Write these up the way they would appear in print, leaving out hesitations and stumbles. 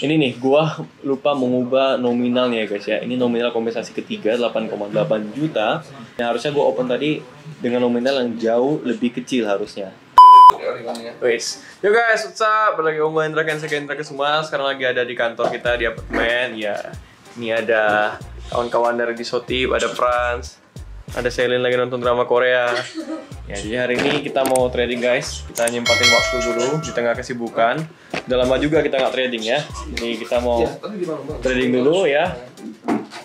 Ini nih, gua lupa mengubah nominalnya ya guys ya. Ini nominal kompensasi ketiga 8,8 juta. Yang harusnya gua open tadi dengan nominal yang jauh lebih kecil harusnya. Wes, yo guys, what's up? Berlagi Om Hendra Ken semua. Sekarang lagi ada di kantor kita di apartemen. Ya, ini ada kawan-kawan dari Disotip, ada Franz, ada Selin lagi nonton drama Korea. Ya, jadi hari ini kita mau trading guys. Kita nyempatin waktu dulu di tengah kesibukan. Udah lama juga kita nggak trading ya. Jadi kita mau trading dulu ya.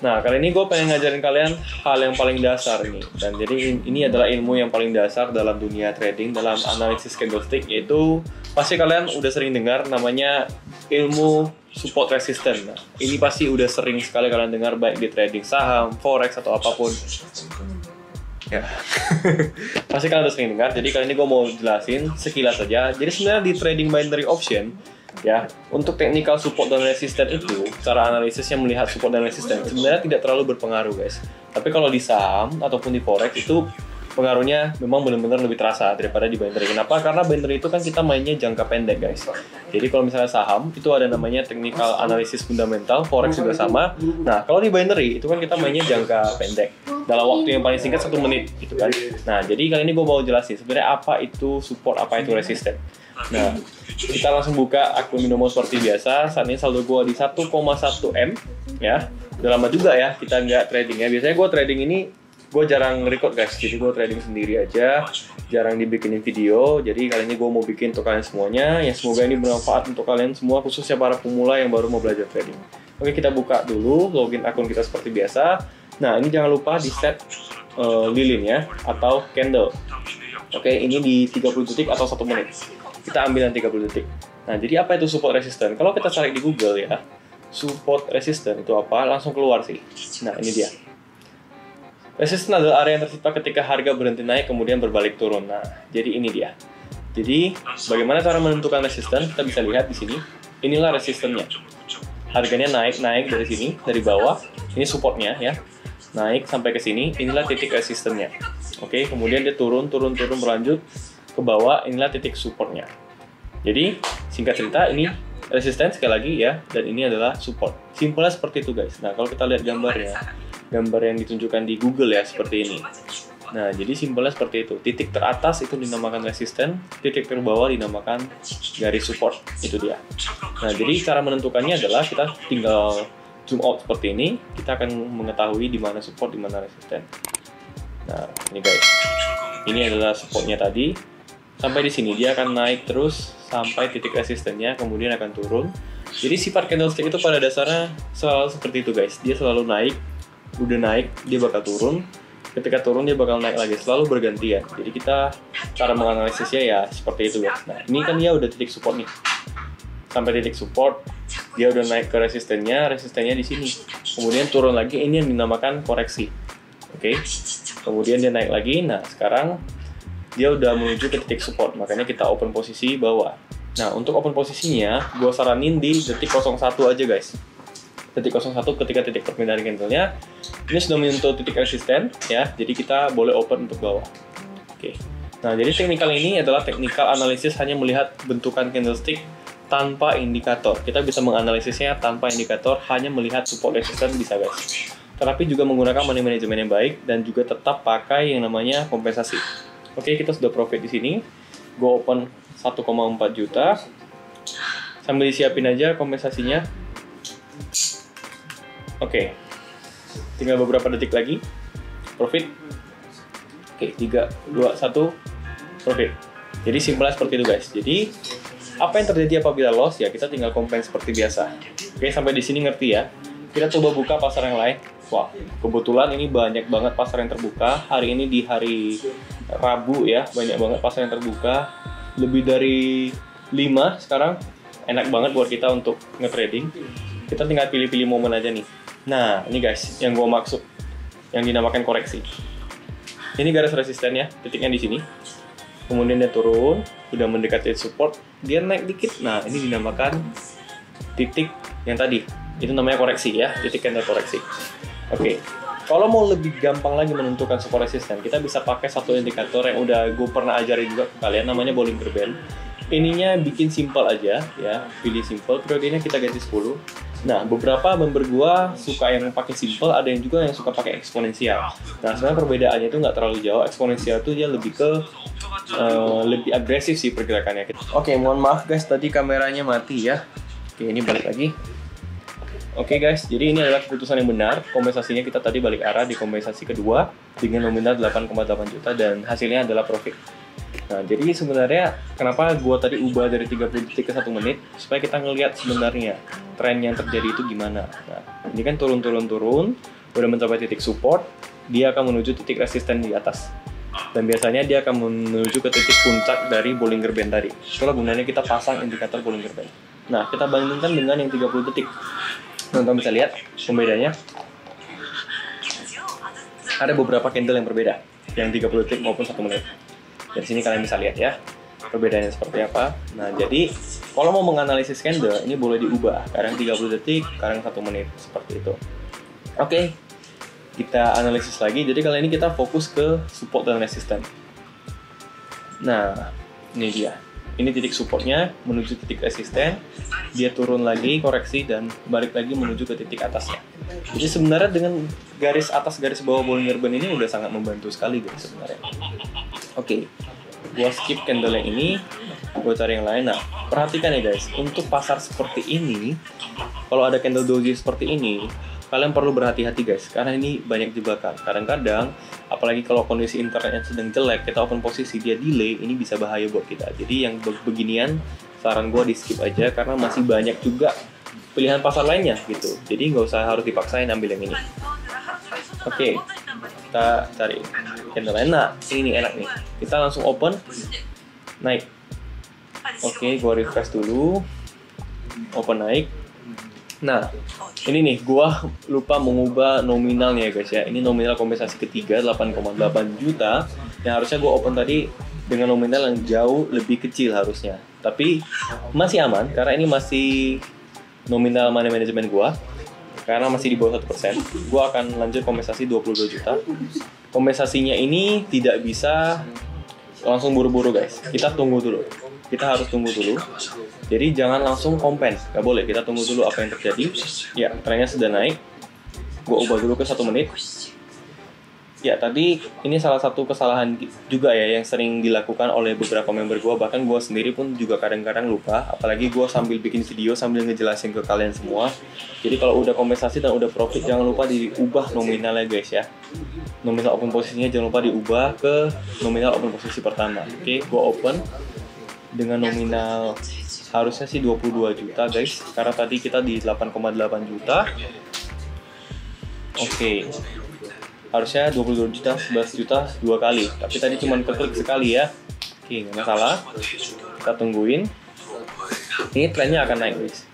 Nah, kali ini gue pengen ngajarin kalian hal yang paling dasar ini. Dan jadi ini adalah ilmu yang paling dasar dalam dunia trading, dalam analisis candlestick, yaitu pasti kalian udah sering dengar namanya ilmu support resistance. Nah, ini pasti udah sering sekali kalian dengar baik di trading saham, forex atau apapun. Ya, pasti kalian udah sering dengar. Jadi kali ini gue mau jelasin sekilas saja. Jadi sebenarnya di trading binary option, ya, untuk technical support dan resistance itu, cara analisisnya melihat support dan resistance sebenarnya tidak terlalu berpengaruh guys. Tapi kalau di saham ataupun di forex itu pengaruhnya memang benar-benar lebih terasa daripada di binary. Kenapa? Karena binary itu kan kita mainnya jangka pendek guys. Jadi kalau misalnya saham itu ada namanya technical analysis fundamental, forex juga sama. Nah, kalau di binary itu kan kita mainnya jangka pendek dalam waktu yang paling singkat 1 menit gitu kan. Nah, jadi kali ini gue mau jelasin sebenarnya apa itu support, apa itu resistance. Nah, kita langsung buka akun Binomo seperti biasa. Saat ini saldo gue di 1,1 M ya. Udah lama juga ya kita nggak trading ya. Biasanya gue trading ini gue jarang record guys, jadi gue trading sendiri aja, jarang dibikinin video. Jadi kali ini gue mau bikin untuk kalian semuanya, yang semoga ini bermanfaat untuk kalian semua, khususnya para pemula yang baru mau belajar trading. Oke, kita buka dulu, login akun kita seperti biasa. Nah, ini jangan lupa di set lilin ya, atau candle. Oke, ini di 30 detik atau 1 menit. Kita ambil yang 30 detik. Nah, jadi apa itu support resistance? Kalau kita cari di Google ya, support resistance itu apa? Langsung keluar sih. Nah, ini dia. Resistance adalah area yang tercipta ketika harga berhenti naik kemudian berbalik turun. Nah, jadi ini dia. Jadi, bagaimana cara menentukan resistance? Kita bisa lihat di sini. Inilah resistennya. Harganya naik dari sini, dari bawah. Ini supportnya ya. Naik sampai ke sini, inilah titik resistennya. Oke, kemudian dia turun berlanjut ke bawah, inilah titik supportnya. Jadi, singkat cerita, ini resistance sekali lagi ya, dan ini adalah support. Simpelnya seperti itu guys. Nah, kalau kita lihat gambarnya, gambar yang ditunjukkan di Google ya, seperti ini. Nah, jadi simpelnya seperti itu. Titik teratas itu dinamakan resistance, titik terbawah dinamakan garis support. Itu dia. Nah, jadi cara menentukannya adalah kita tinggal zoom out seperti ini, kita akan mengetahui di mana support, di mana resistance. Nah, ini guys. Ini adalah supportnya tadi. Sampai di sini dia akan naik terus sampai titik resistennya, kemudian akan turun. Jadi sifat candlestick itu pada dasarnya selalu seperti itu guys. Dia selalu naik, udah naik dia bakal turun. Ketika turun dia bakal naik lagi, selalu bergantian. Jadi kita cara menganalisisnya ya seperti itu guys. Nah, ini kan dia udah titik support nih. Sampai titik support, dia udah naik ke resistennya di sini. Kemudian turun lagi, ini yang dinamakan koreksi. Oke. Kemudian dia naik lagi. Nah, sekarang dia udah menuju ke titik support, makanya kita open posisi bawah. Nah, untuk open posisinya, gue saranin di detik 01 aja guys. Detik 01 ketika titik perpindahan candlenya ini sudah menyentuh titik resisten ya, jadi kita boleh open untuk bawah. Oke. Nah, jadi technical ini adalah technical analisis hanya melihat bentukan candlestick tanpa indikator. Kita bisa menganalisisnya tanpa indikator, hanya melihat support resisten bisa guys. Tetapi juga menggunakan money management yang baik dan juga tetap pakai yang namanya kompensasi. Oke, kita sudah profit di sini. Go open 1,4 juta. Sambil disiapin aja kompensasinya. Oke. Tinggal beberapa detik lagi. Profit. Oke, 3, 2, 1. Profit. Jadi simpelnya seperti itu guys. Jadi apa yang terjadi apabila loss ya kita tinggal compensate seperti biasa. Oke, sampai di sini ngerti ya. Kita coba buka pasar yang lain. Wah, kebetulan ini banyak banget pasar yang terbuka. Hari ini di hari Rabu ya, banyak banget pasar yang terbuka. Lebih dari 5 sekarang. Enak banget buat kita untuk nge-trading. Kita tinggal pilih-pilih momen aja nih. Nah, ini guys, yang gue maksud. Yang dinamakan koreksi. Ini garis resisten ya, titiknya di sini. Kemudian dia turun, udah mendekati support, dia naik dikit. Nah, ini dinamakan titik yang tadi. Itu namanya koreksi ya, titik candle koreksi. Oke. Kalau mau lebih gampang lagi menentukan support resisten, kita bisa pakai satu indikator yang udah gue pernah ajarin juga ke kalian, namanya Bollinger Band. ininya bikin simple aja ya, pilih simple, periodenya kita ganti 10. Nah, beberapa member gua suka yang pakai simple, ada yang juga yang suka pakai eksponensial. Nah, sebenarnya perbedaannya itu nggak terlalu jauh. Eksponensial itu dia lebih ke lebih agresif sih pergerakannya. Oke, mohon maaf guys, tadi kameranya mati ya. Oke, ini balik lagi. Oke guys, jadi ini adalah keputusan yang benar. Kompensasinya kita tadi balik arah di kompensasi kedua dengan nominal 8,8 juta dan hasilnya adalah profit. Nah, jadi sebenarnya kenapa gua tadi ubah dari 30 detik ke 1 menit supaya kita ngelihat sebenarnya tren yang terjadi itu gimana. Nah, ini kan turun, udah mencapai titik support, dia akan menuju titik resisten di atas. Dan biasanya dia akan menuju ke titik puncak dari Bollinger Band tadi. Itulah gunanya kita pasang indikator Bollinger Band. Nah, kita bandingkan dengan yang 30 detik. Teman-teman bisa lihat pembedanya. Ada beberapa candle yang berbeda, yang 30 detik maupun 1 menit. Dari sini kalian bisa lihat ya, perbedaannya seperti apa. Nah, jadi kalau mau menganalisis candle, ini boleh diubah. Kadang 30 detik, kadang 1 menit, seperti itu. Oke, kita analisis lagi. Jadi kali ini kita fokus ke support dan resisten. Nah, ini dia. Ini titik supportnya menuju titik resisten, dia turun lagi, koreksi, dan balik lagi menuju ke titik atasnya. Jadi sebenarnya dengan garis atas, garis bawah Bollinger Band ini udah sangat membantu sekali guys sebenarnya. Oke, gua skip candle yang ini, gua cari yang lain. Nah, perhatikan ya guys, untuk pasar seperti ini, kalau ada candle doji seperti ini, kalian perlu berhati-hati guys, karena ini banyak jebakan. Kadang-kadang, apalagi kalau kondisi internet sedang jelek, kita open posisi, dia delay, ini bisa bahaya buat kita. Jadi yang beginian, saran gue di skip aja, karena masih banyak juga pilihan pasar lainnya gitu. Jadi nggak usah harus dipaksain ambil yang ini. Oke, kita cari candle lain. Nah, ini nih enak nih. Kita langsung open, naik. Oke, gue refresh dulu, open naik. Nah, ini nih, gua lupa mengubah nominalnya ya guys ya. Ini nominal kompensasi ketiga 8,8 juta. Yang harusnya gua open tadi dengan nominal yang jauh lebih kecil harusnya. Tapi masih aman karena ini masih nominal money management gua. Karena masih di bawah 1%. Gua akan lanjut kompensasi 22 juta. Kompensasinya ini tidak bisa langsung buru-buru guys. Kita tunggu dulu. Kita harus tunggu dulu. Jadi jangan langsung compens, nggak boleh. Kita tunggu dulu apa yang terjadi. Ya, trennya sudah naik. Gue ubah dulu ke 1 menit. Ya, tadi ini salah satu kesalahan juga ya yang sering dilakukan oleh beberapa member gue. Bahkan gue sendiri pun juga kadang-kadang lupa. Apalagi gue sambil bikin video sambil ngejelasin ke kalian semua. Jadi kalau udah kompensasi dan udah profit, jangan lupa diubah nominalnya guys ya. Nominal open posisinya jangan lupa diubah ke nominal open posisi pertama. Oke, gue open dengan nominal harusnya sih 22 juta guys, karena tadi kita di 8,8 juta. Oke, harusnya 22 juta, 11 juta 2 kali, tapi tadi cuma keklik sekali ya. Oke, nggak masalah, kita tungguin. Ini trennya akan naik guys,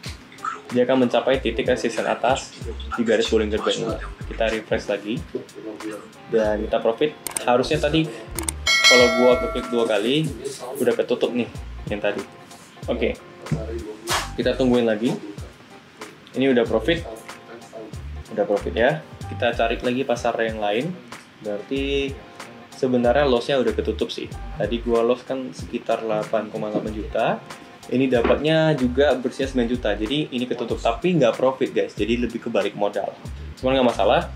dia akan mencapai titik resisten atas di garis Bollinger Band ini. Kita refresh lagi dan kita profit. Harusnya tadi kalau gua keklik 2 kali udah ketutup nih yang tadi. Oke, kita tungguin lagi. Ini udah profit ya. Kita cari lagi pasar yang lain. Berarti sebenarnya lossnya udah ketutup sih. Tadi gua loss kan sekitar 8,8 juta. Ini dapatnya juga bersihnya 9 juta. Jadi ini ketutup tapi nggak profit guys. Jadi lebih ke balik modal. Cuman nggak masalah.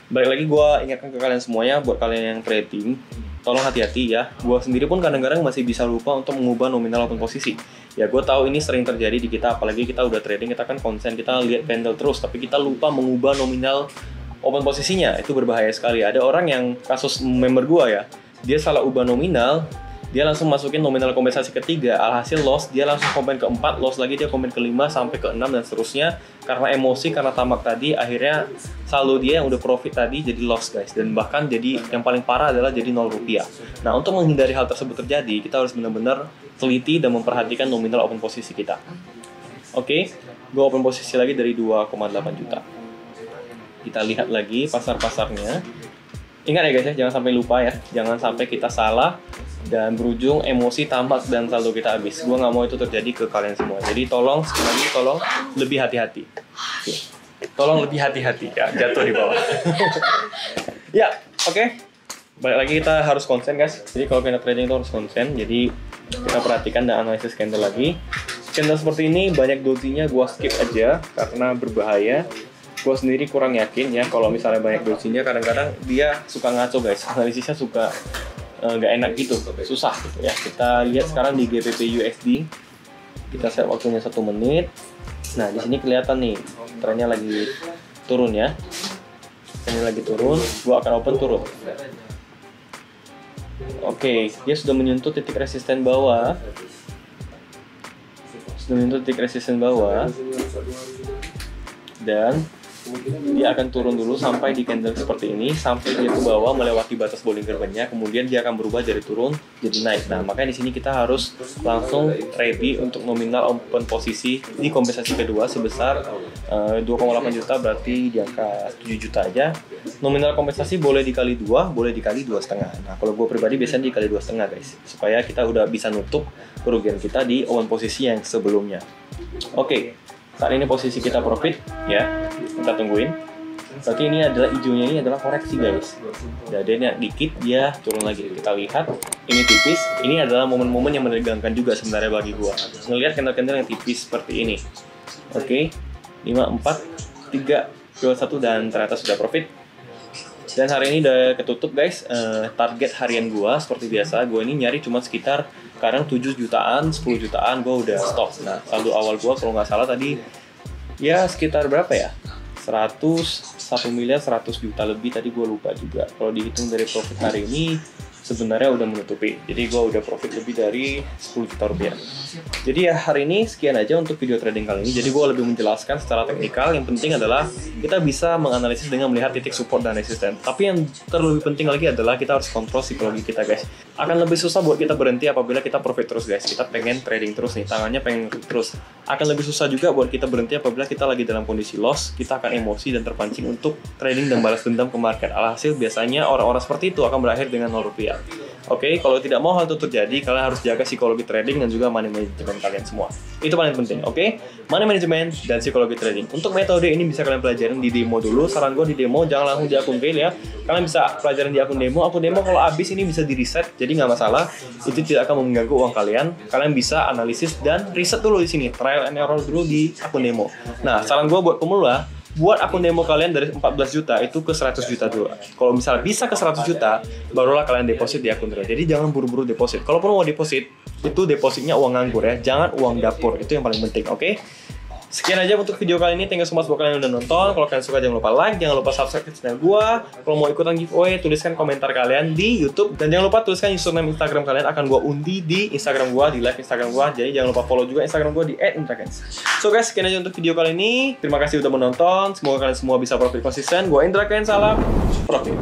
Balik lagi gue ingatkan ke kalian semuanya, buat kalian yang trading, tolong hati-hati ya. Gue sendiri pun kadang-kadang masih bisa lupa untuk mengubah nominal open posisi. Ya gue tahu ini sering terjadi di kita, apalagi kita udah trading, kita kan konsen, kita lihat candle terus, tapi kita lupa mengubah nominal open posisinya. Itu berbahaya sekali. Ada orang yang kasus member gue ya, dia salah ubah nominal, dia langsung masukin nominal kompensasi ketiga, alhasil loss, dia langsung komen ke 4, loss lagi dia komen ke 5 sampai ke 6 dan seterusnya. Karena emosi, karena tamak tadi, akhirnya saldo dia yang udah profit tadi jadi loss guys. Dan bahkan jadi yang paling parah adalah jadi 0 rupiah. Nah, untuk menghindari hal tersebut terjadi, kita harus benar-benar teliti dan memperhatikan nominal open posisi kita. Oke, gue open posisi lagi dari 2,8 juta. Kita lihat lagi pasar-pasarnya. Ingat ya guys ya, jangan sampai lupa ya, jangan sampai kita salah dan berujung emosi, tamak, dan saldo kita habis. Gue nggak mau itu terjadi ke kalian semua. Jadi tolong, sekali lagi tolong lebih hati-hati. Oke. Tolong lebih hati-hati ya, jatuh di bawah. Ya, oke. Balik lagi kita harus konsen guys. Jadi kalau kita trading itu harus konsen. Jadi Kita perhatikan dan analisis candle lagi. Candle seperti ini banyak dojinya gua skip aja karena berbahaya. Gua sendiri kurang yakin ya kalau misalnya banyak dojinya, kadang-kadang dia suka ngaco guys. Analisisnya suka nggak enak gitu, susah gitu ya. Kita lihat sekarang di GBP USD. Kita set waktunya 1 menit. Nah, di sini kelihatan nih trennya lagi turun ya. Ini lagi turun, gua akan open turun. Oke, dia sudah menyentuh titik resisten bawah. Dan dia akan turun dulu sampai di candle seperti ini, sampai dia ke bawah melewati batas Bollinger Band-nya, kemudian dia akan berubah dari turun jadi naik. Nah, makanya di sini kita harus langsung ready untuk nominal open posisi di kompensasi kedua sebesar 2,8 juta, berarti di angka 7 juta aja. Nominal kompensasi boleh dikali 2, boleh dikali 2,5. Nah, kalau gue pribadi biasanya dikali 2,5 guys, supaya kita udah bisa nutup kerugian kita di open posisi yang sebelumnya. Oke. Saat ini posisi kita profit ya, kita tungguin. Berarti ini adalah hijaunya, ini adalah koreksi guys. Dadanya dikit, dia turun lagi. Kita lihat, ini tipis. Ini adalah momen-momen yang menegangkan juga sebenarnya bagi gua. Ngelihat candle-candle yang tipis seperti ini. Oke, 5, 4, 3, 2, 1 dan ternyata sudah profit. Dan hari ini udah ketutup guys. Target harian gua seperti biasa, gua ini nyari cuma sekitar kadang 7 jutaan, 10 jutaan gua udah stop. Nah, saldo awal gua kalau nggak salah tadi ya sekitar berapa ya? 1 miliar 100 juta lebih tadi, gua lupa juga. Kalau dihitung dari profit hari ini sebenarnya udah menutupi. Jadi gua udah profit lebih dari 10 juta rupiah. Jadi ya hari ini sekian aja untuk video trading kali ini. Jadi gua lebih menjelaskan secara teknikal. Yang penting adalah kita bisa menganalisis dengan melihat titik support dan resisten. Tapi yang terlebih penting lagi adalah kita harus kontrol psikologi kita guys. Akan lebih susah buat kita berhenti apabila kita profit terus guys. Kita pengen trading terus nih, tangannya pengen terus. Akan lebih susah juga buat kita berhenti apabila kita lagi dalam kondisi loss. Kita akan emosi dan terpancing untuk trading dan balas dendam ke market. Alhasil biasanya orang-orang seperti itu akan berakhir dengan 0 rupiah. Oke, kalau tidak mau hal itu terjadi, kalian harus jaga psikologi trading dan juga money management kalian semua. Itu paling penting, oke? Money management dan psikologi trading. Untuk metode ini bisa kalian pelajarin di demo dulu. Saran gue di demo, jangan langsung di akun real ya. Kalian bisa pelajarin di akun demo. Akun demo kalau habis ini bisa di reset, jadi nggak masalah. Itu tidak akan mengganggu uang kalian. Kalian bisa analisis dan riset dulu di sini. Trial and error dulu di akun demo. Nah, saran gue buat pemula, buat akun demo kalian dari 14 juta itu ke 100 juta dulu. Kalau misalnya bisa ke 100 juta, barulah kalian deposit di akun real. Jadi jangan buru-buru deposit. Kalaupun mau deposit, itu depositnya uang nganggur ya, jangan uang dapur. Itu yang paling penting, oke? Sekian aja untuk video kali ini. Thank you so much buat kalian yang udah nonton. Kalau kalian suka jangan lupa like, jangan lupa subscribe ke channel gua. Kalau mau ikutan giveaway, tuliskan komentar kalian di YouTube dan jangan lupa tuliskan username Instagram kalian, akan gua undi di Instagram gua, di live Instagram gua. Jadi jangan lupa follow juga Instagram gua di @indrakens. So guys, sekian aja untuk video kali ini. Terima kasih udah menonton. Semoga kalian semua bisa profit konsisten. Gua Indra Kens, salam profit.